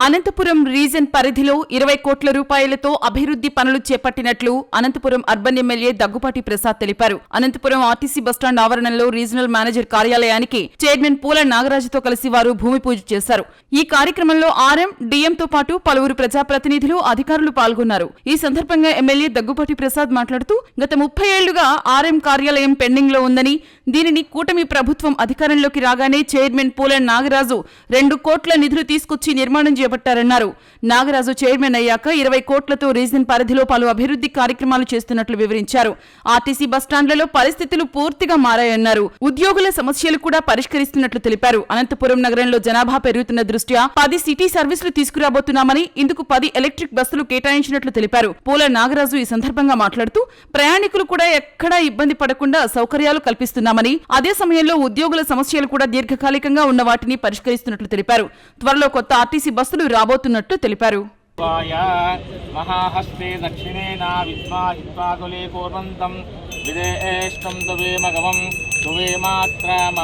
Anantapuram reason పరిధిలో 20 కోట్ల రూపాయలతో అభివృద్ధి పనులు చేపట్టినట్లు అనంతపురం అర్బన్ ఎమ్మెల్యే దగ్గుపాటి ప్రసాద్ తెలిపారు. అనంతపురం ఆర్టీసీ బస్టాండ్ ఆవరణలో రీజనల్ మేనేజర్ కార్యాలయానికి చైర్మన్ పూల నాగరాజుతో కలిసి వారు భూమి పూజ చేశారు. ఈ కార్యక్రమంలో ఆర్ఎం, డిఎంతో పాటు పలువురు ప్రజాప్రతినిధులు, అధికారులు పాల్గొన్నారు. ఈ సందర్భంగా ఎమ్మెల్యే దగ్గుపాటి ప్రసాద్ మాట్లాడుతూ గత 30 ఏళ్లుగా ఆర్ఎం కార్యాలయం పెండింగ్ లో ఉందని, దీనిని కూటమి ప్రభుత్వం అధికారంలోకి రాగానే చైర్మన్ పూల నాగరాజు 2 కోట్ల నిధులు తీసుకొచ్చి నిర్మాణం చేపట్టారన్నారు. నాగరాజు చైర్మన్ అయ్యాక 20 కోట్లతో రీజన్ పరిధిలో పలు అభివృద్ధి కార్యక్రమాలు చేస్తున్నట్లు వివరించారు. ఆర్టీసీ బస్టాండ్లలో పరిస్థితులు పూర్తిగా మారాయన్నారు. ఉద్యోగుల సమస్యలు కూడా పరిష్కరిస్తున్నట్లు తెలిపారు. అనంతపురం నగరంలో జనాభా పెరుగుతున్న దృష్ట్యా 10 సిటీ సర్వీసులు తీసుకురాబోతున్నామని, ఇందుకు 10 ఎలక్ట్రిక్ బస్సులు కేటాయించినట్లు తెలిపారు. పూల నాగరాజు ఈ సందర్భంగా మాట్లాడుతూ ప్రయాణికులు కూడా ఎక్కడా ఇబ్బంది పడకుండా సౌకర్యాలు కల్పిస్తున్నామని, అదే సమయంలో ఉద్యోగుల సమస్యలు కూడా దీర్ఘకాలికంగా ఉన్న వాటిని పరిష్కరిస్తున్నట్లు తెలిపారు. త్వరలో కొత్త ఆర్టీసీ బస్సులు రాబోతున్నట్లు తెలిపారు. మహాహస్తే దక్షిణేన విద్వాహిత్వాకులే పూర్వంతం విదేష్టం తువేమగవం తువేమాత్రమవోభిహే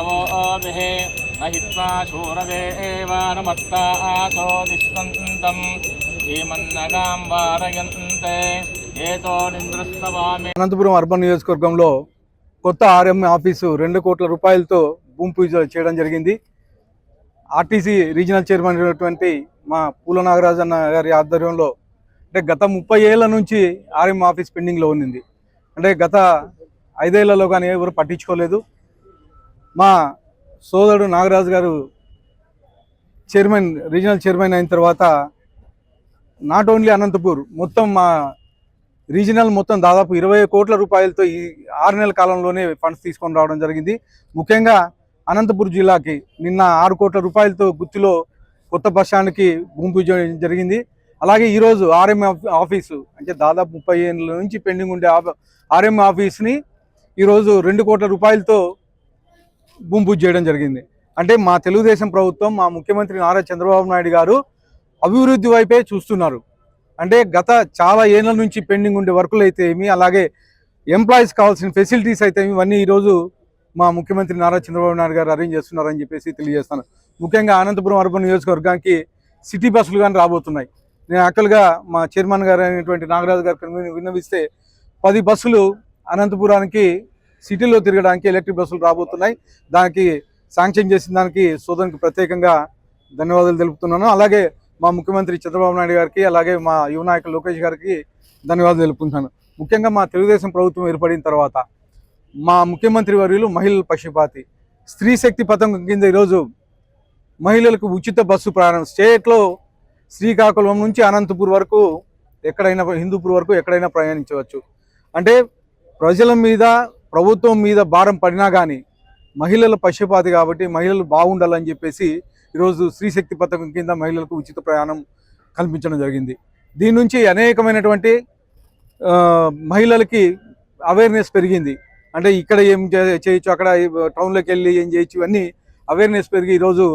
నహిత్వా శూరదేవానుమత్తాసో దిష్వంతం ఏమన్నగాం వారయంతే ఏతో నింద్రస్తవామి. అనంతపురం అర్బన్ నియోజకవర్గంలో కొత్త ఆర్ఎం ఆఫీసు 2 కోట్ల రూపాయలతో భూమి పూజ చేయడం జరిగింది. ఆర్టీసీ రీజనల్ చైర్మన్ అయినటువంటి మా పూల నాగరాజు అన్న గారి ఆధ్వర్యంలో అంటే గత 30 ఏళ్ల నుంచి ఆర్ఎం ఆఫీస్ పెండింగ్లో ఉంది. అంటే గత 5 ఏళ్లలో కానీ ఎవరు పట్టించుకోలేదు. మా సోదరుడు నాగరాజు గారు రీజనల్ చైర్మన్ అయిన తర్వాత నాట్ ఓన్లీ అనంతపూర్ మొత్తం మా రీజనల్ మొత్తం దాదాపు 20 కోట్ల రూపాయలతో ఈ 6 నెలల కాలంలోనే ఫండ్స్ తీసుకొని రావడం జరిగింది. ముఖ్యంగా అనంతపురం జిల్లాకి నిన్న 6 కోట్ల రూపాయలతో గుత్తిలో కొత్త బస్టాండ్కి భూమి పూజ జరిగింది. అలాగే ఈరోజు ఆర్ఎం ఆఫీసు అంటే దాదాపు 30 ఏళ్ళ నుంచి పెండింగ్ ఉండే ఆర్ఎం ఆఫీస్ని ఈరోజు 2 కోట్ల రూపాయలతో భూమి పూజ చేయడం జరిగింది. అంటే మా తెలుగుదేశం ప్రభుత్వం, మా ముఖ్యమంత్రి నారా చంద్రబాబు నాయుడు గారు అభివృద్ధి వైపే చూస్తున్నారు. అంటే గత చాలా ఏళ్ళ నుంచి పెండింగ్ ఉండే వర్కులు అయితే ఏమి, అలాగే ఎంప్లాయీస్ కావాల్సిన ఫెసిలిటీస్ అయితే ఇవన్నీ ఈరోజు మా ముఖ్యమంత్రి నారా చంద్రబాబు నాయుడు గారు అరేంజ్ చేస్తున్నారని చెప్పేసి తెలియజేస్తాను. ముఖ్యంగా అనంతపురం అర్బన్ నియోజకవర్గానికి సిటీ బస్సులు కానీ రాబోతున్నాయి. నేను యాక్చువల్గా మా చైర్మన్ గారు అయినటువంటి నాగరాజు గారికి విన్నవిస్తే 10 బస్సులు అనంతపురానికి సిటీలో తిరగడానికి ఎలక్ట్రిక్ బస్సులు రాబోతున్నాయి. దానికి శాంక్షన్ చేసిన దానికి సోదరునికి ప్రత్యేకంగా ధన్యవాదాలు తెలుపుతున్నాను. అలాగే మా ముఖ్యమంత్రి చంద్రబాబు నాయుడు గారికి, అలాగే మా యువ నాయకులు లోకేష్ గారికి ధన్యవాదాలు తెలుపుతున్నాను. ముఖ్యంగా మా తెలుగుదేశం ప్రభుత్వం ఏర్పడిన తర్వాత మా ముఖ్యమంత్రి వర్యులు మహిళల పక్షపాతి స్త్రీ శక్తి పథకం కింద ఈరోజు మహిళలకు ఉచిత బస్సు ప్రయాణం స్టేట్లో శ్రీకాకుళం నుంచి అనంతపూర్ వరకు ఎక్కడైనా, హిందూపూర్ వరకు ఎక్కడైనా ప్రయాణించవచ్చు. అంటే ప్రజల మీద, ప్రభుత్వం మీద భారం పడినా కానీ మహిళల పక్షపాతి కాబట్టి మహిళలు బాగుండాలని చెప్పేసి ఈరోజు స్త్రీ శక్తి పథకం కింద మహిళలకు ఉచిత ప్రయాణం కల్పించడం జరిగింది. దీని నుంచి అనేకమైనటువంటి మహిళలకి అవేర్నెస్ పెరిగింది. అంటే ఇక్కడ ఏం చేయొచ్చు, అక్కడ టౌన్లోకి వెళ్ళి ఏం చేయొచ్చు, ఇవన్నీ అవేర్నెస్ పెరిగి ఈరోజు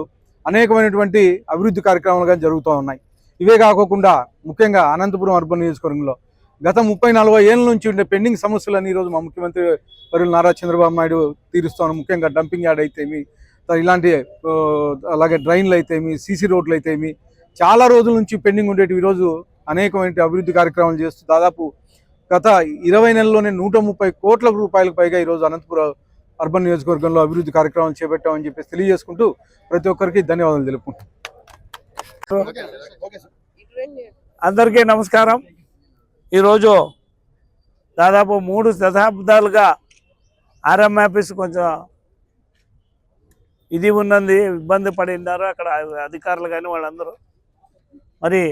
అనేకమైనటువంటి అభివృద్ధి కార్యక్రమాలు కానీ జరుగుతూ ఉన్నాయి. ఇవే కాకుండా ముఖ్యంగా అనంతపురం అర్బన్ నియోజకవర్గంలో గత 30-40 ఏళ్ళ నుంచి ఉండే పెండింగ్ సమస్యలను ఈరోజు మా ముఖ్యమంత్రి వర్యులు నారా చంద్రబాబు నాయుడు తీరుస్తాను. ముఖ్యంగా డంపింగ్ యార్డ్ అయితేమి, ఇలాంటి అలాగే డ్రైన్లు అయితేమి, సీసీ రోడ్లు అయితేమి చాలా రోజుల నుంచి పెండింగ్ ఉండేటివి ఈరోజు అనేకమైన అభివృద్ధి కార్యక్రమాలు చేస్తూ దాదాపు గత 20 నెలల్లోనే 130 కోట్ల రూపాయలకు పైగా ఈరోజు అనంతపురం అర్బన్ నియోజకవర్గంలో అభివృద్ధి కార్యక్రమాలు చేపట్టామని చెప్పేసి తెలియజేసుకుంటూ ప్రతి ఒక్కరికి ధన్యవాదాలు తెలుపుకుంటాం. అందరికీ నమస్కారం. ఈరోజు దాదాపు 3 దశాబ్దాలుగా ఆర్ఎం ఆఫీస్ కొంచెం ఇది ఉన్నది, ఇబ్బంది పడినారు అక్కడ అధికారులు కానీ వాళ్ళందరూ. మరి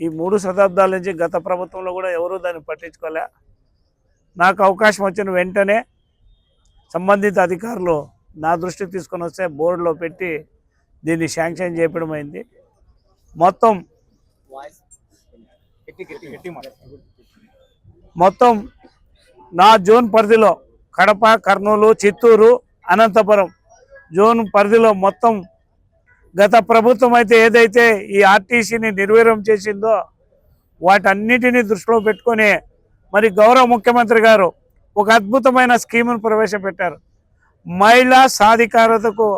ఈ 3 శతాబ్దాల నుంచి గత ప్రభుత్వంలో కూడా ఎవరూ దాన్ని పట్టించుకోలే. నాకు అవకాశం వచ్చిన వెంటనే సంబంధిత అధికారులు నా దృష్టికి తీసుకొని వస్తే బోర్డులో పెట్టి దీన్ని శాంక్షన్ చేయడం అయింది. మొత్తం నా జోన్ పరిధిలో కడప, కర్నూలు, చిత్తూరు, అనంతపురం జోన్ పరిధిలో మొత్తం గత ప్రభుత్వం అయితే ఏదైతే ఈ ఆర్టీసీని నిర్వీర్యం చేసిందో వాటన్నిటినీ దృష్టిలో పెట్టుకొని మరి గౌరవ ముఖ్యమంత్రి గారు ఒక అద్భుతమైన స్కీమును ప్రవేశపెట్టారు. మహిళా సాధికారతకు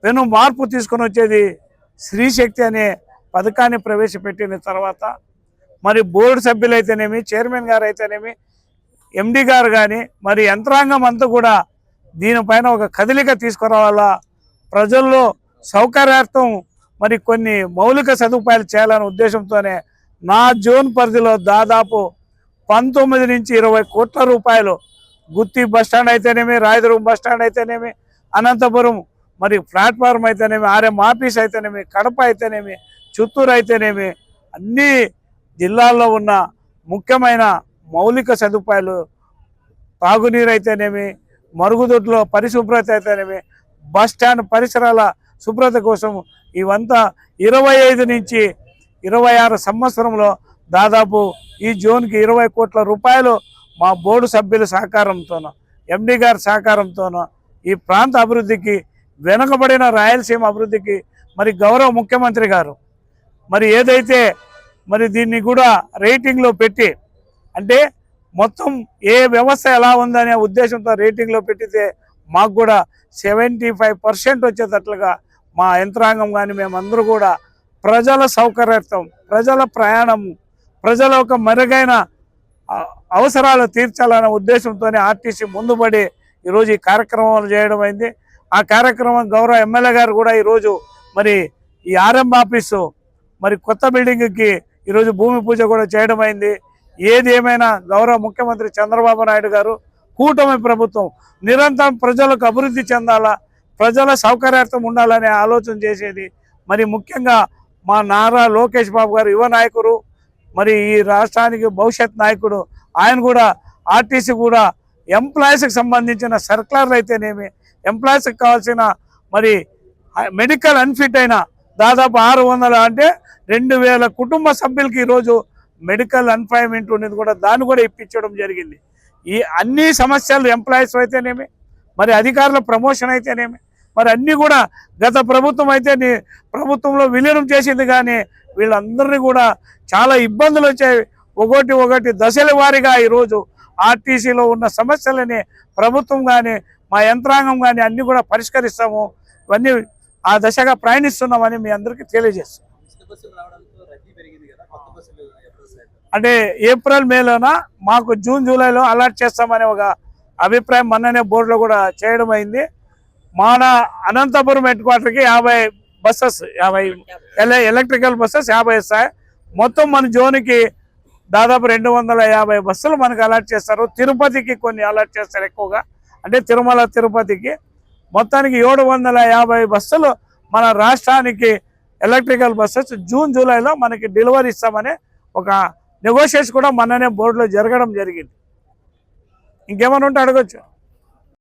పెను మార్పు తీసుకొని వచ్చేది స్త్రీ శక్తి అనే పథకాన్ని ప్రవేశపెట్టిన తర్వాత మరి బోర్డు సభ్యులైతేనేమి, చైర్మన్ గారు అయితేనేమి, ఎండి గారు కానీ మరి యంత్రాంగం అంతా కూడా దీనిపైన ఒక కదలిక తీసుకురావాలా, ప్రజల్లో సౌకర్యార్థం మరి కొన్ని మౌలిక సదుపాయాలు చేయాలనే ఉద్దేశంతోనే నా జోన్ పరిధిలో దాదాపు 19 నుంచి 20 కోట్ల రూపాయలు గుత్తి బస్టాండ్ అయితేనేమి, రాయదుర్గం బస్టాండ్ అయితేనేమి, అనంతపురం మరి ప్లాట్ఫారం అయితేనేమి, ఆర్ఎం ఆఫీస్ అయితేనేమి, కడప అయితేనేమి, చిత్తూరు అయితేనేమి, అన్ని జిల్లాల్లో ఉన్న ముఖ్యమైన మౌలిక సదుపాయాలు, తాగునీరు అయితేనేమి, మరుగుదొడ్లో పరిశుభ్రత అయితేనేమి, బస్టాండ్ పరిసరాల శుభ్రత కోసం ఇవంతా 25 నుంచి 26 సంవత్సరంలో దాదాపు ఈ జోన్కి 20 కోట్ల రూపాయలు మా బోర్డు సభ్యుల సహకారంతోనూ, ఎండి గారి సహకారంతోనూ ఈ ప్రాంత అభివృద్ధికి, వెనుకబడిన రాయలసీమ అభివృద్ధికి మరి గౌరవ ముఖ్యమంత్రి గారు మరి ఏదైతే మరి దీన్ని కూడా రేటింగ్లో పెట్టి, అంటే మొత్తం ఏ వ్యవస్థ ఎలా ఉందనే ఉద్దేశంతో రేటింగ్లో పెట్టితే మాకు కూడా 75% వచ్చేటట్లుగా మా యంత్రాంగం కానీ మేమందరూ కూడా ప్రజల సౌకర్యార్థం, ప్రజల ప్రయాణం, ప్రజల ఒక మెరుగైన అవసరాలు తీర్చాలనే ఉద్దేశంతోనే ఆర్టీసీ ముందుపడి ఈరోజు ఈ కార్యక్రమాలు చేయడం అయింది. ఆ కార్యక్రమం గౌరవ ఎమ్మెల్యే గారు కూడా ఈరోజు మరి ఈ ఆర్ఎం ఆఫీసు మరి కొత్త బిల్డింగ్కి ఈరోజు భూమి పూజ కూడా చేయడం అయింది. ఏది ఏమైనా గౌరవ ముఖ్యమంత్రి చంద్రబాబు నాయుడు గారు, కూటమి ప్రభుత్వం నిరంతరం ప్రజలకు అభివృద్ధి చెందాలా, ప్రజల సౌకర్యార్థం ఉండాలనే ఆలోచన చేసేది. మరి ముఖ్యంగా మా నారా లోకేష్ బాబు గారు యువ నాయకుడు, మరి ఈ రాష్ట్రానికి భవిష్యత్ నాయకుడు. ఆయన కూడా ఆర్టీసీ కూడా ఎంప్లాయీస్కి సంబంధించిన సర్కులర్లు అయితేనేమి, ఎంప్లాయీస్కి కావాల్సిన మరి మెడికల్ అన్ఫిట్ అయిన దాదాపు 600 అంటే 2000 కుటుంబ సభ్యులకి ఈరోజు మెడికల్ అన్పాయింట్మెంట్ ఉండేది కూడా, దాన్ని కూడా ఇప్పించడం జరిగింది. ఈ అన్ని సమస్యలు ఎంప్లాయీస్ అయితేనేమి, మరి అధికారుల ప్రమోషన్ అయితేనేమి, మరి అన్నీ కూడా గత ప్రభుత్వం అయితే ప్రభుత్వంలో విలీనం చేసింది, కానీ వీళ్ళందరినీ కూడా చాలా ఇబ్బందులు వచ్చాయి. ఒకటి దశల వారీగా ఈరోజు ఆర్టీసీలో ఉన్న సమస్యలని ప్రభుత్వం కానీ మా యంత్రాంగం కానీ అన్నీ కూడా పరిష్కరిస్తాము. ఇవన్నీ ఆ దశగా ప్రయాణిస్తున్నామని మీ అందరికీ తెలియజేస్తాం. అంటే ఏప్రిల్ మేలోన మాకు జూన్ జూలైలో అలాట్ చేస్తామనే ఒక అభిప్రాయం మొన్ననే బోర్డులో కూడా చేయడం అయింది. మన అనంతపురం హెడ్ క్వార్టర్కి 50 బస్సెస్, 50 ఎలక్ట్రికల్ బస్సెస్ 50 వస్తాయి. మొత్తం మన జోన్కి దాదాపు 250 బస్సులు మనకు అలాట్ చేస్తారు. తిరుపతికి కొన్ని అలాట్ చేస్తారు ఎక్కువగా, అంటే తిరుమల తిరుపతికి. మొత్తానికి 750 బస్సులు మన రాష్ట్రానికి ఎలక్ట్రికల్ బస్సెస్ జూన్ జూలైలో మనకి డెలివరీ ఇస్తామని ఒక నెగోషియేషన్ కూడా మొన్ననే బోర్డులో జరగడం జరిగింది. ఇంకేమైనా ఉంటే అడగచ్చు.